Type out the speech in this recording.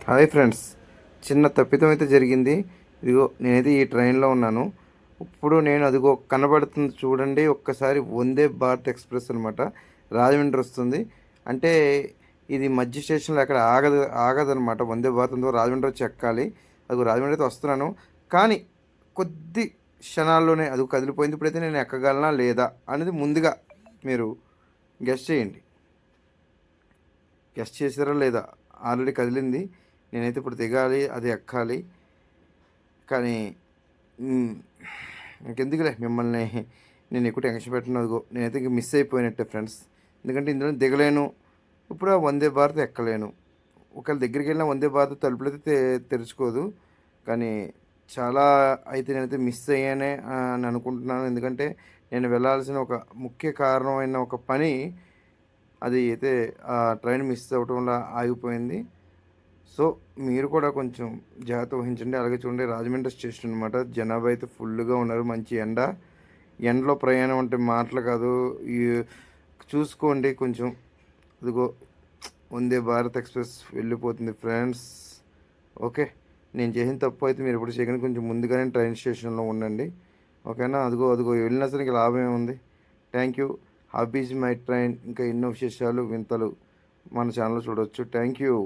Hi friends, చిన్న తప్పిదం అయితే జరిగింది. ఇదిగో నేనైతే ఈ ట్రైన్లో ఉన్నాను. ఇప్పుడు నేను అదిగో కనబడుతుంది చూడండి, ఒక్కసారి వందే భారత్ ఎక్స్ప్రెస్ అనమాట. రాజమండ్రి వస్తుంది. అంటే ఇది మధ్య స్టేషన్లో అక్కడ ఆగదనమాట. వందే భారత్ ఉందో రాజమండ్రి వచ్చి ఎక్కాలి. అదిగో రాజమండ్రి అయితే వస్తున్నాను. కానీ కొద్ది క్షణాల్లోనే అది కదిలిపోయింది. ఇప్పుడైతే నేను ఎక్కగలనా లేదా అనేది ముందుగా మీరు గెస్ట్ చేయండి. గెస్ట్ చేసారా లేదా? ఆల్రెడీ కదిలింది. నేనైతే ఇప్పుడు దిగాలి, అది ఎక్కాలి. కానీ హ్మ్, ఇంకెందుకులే మిమ్మల్ని నేను ఎక్కువ టెన్షన్ పెట్టను. అదిగో నేనైతే ఇంక మిస్ అయిపోయినట్టే ఫ్రెండ్స్. ఎందుకంటే ఇందులో దిగలేను. ఇప్పుడు ఆ వందే భారత్ ఎక్కలేను. ఒకవేళ దగ్గరికి వెళ్ళినా వందే భారత్ తలుపులైతే తెరుచుకోదు. కానీ చాలా అయితే నేనైతే మిస్ అయ్యానే అని అనుకుంటున్నాను. ఎందుకంటే నేను వెళ్ళాల్సిన ఒక ముఖ్య కారణమైన ఒక పని అది అయితే ఆ ట్రైన్ మిస్ అవ్వటం వల్ల ఆగిపోయింది. సో, మీరు కూడా కొంచెం జాగ్రత్త వహించండి. అలాగే చూడండి, రాజమండ్రి స్టేషన్ అనమాట. జనాభా అయితే ఫుల్లుగా ఉన్నారు. మంచి ఎండ. ఎండలో ప్రయాణం అంటే మాటలు కాదు. ఈ చూసుకోండి కొంచెం. అదిగో వందే భారత్ ఎక్స్‌ప్రెస్ వెళ్ళిపోతుంది ఫ్రెండ్స్. ఓకే. నేను చేసిన తప్పు అయితే మీరు ఎప్పుడు చేయకండి. కొంచెం ముందుగానే ట్రైన్ స్టేషన్‌లో ఉండండి. ఓకేనా? అదిగో అదిగో వెళ్ళినా సరే ఇంక లాభం ఏముంది. Thank you. Hobbies my train ఇంకా ఎన్నో విశేషాలు, వింతలు మన ఛానల్‌లో చూడొచ్చు. Thank you.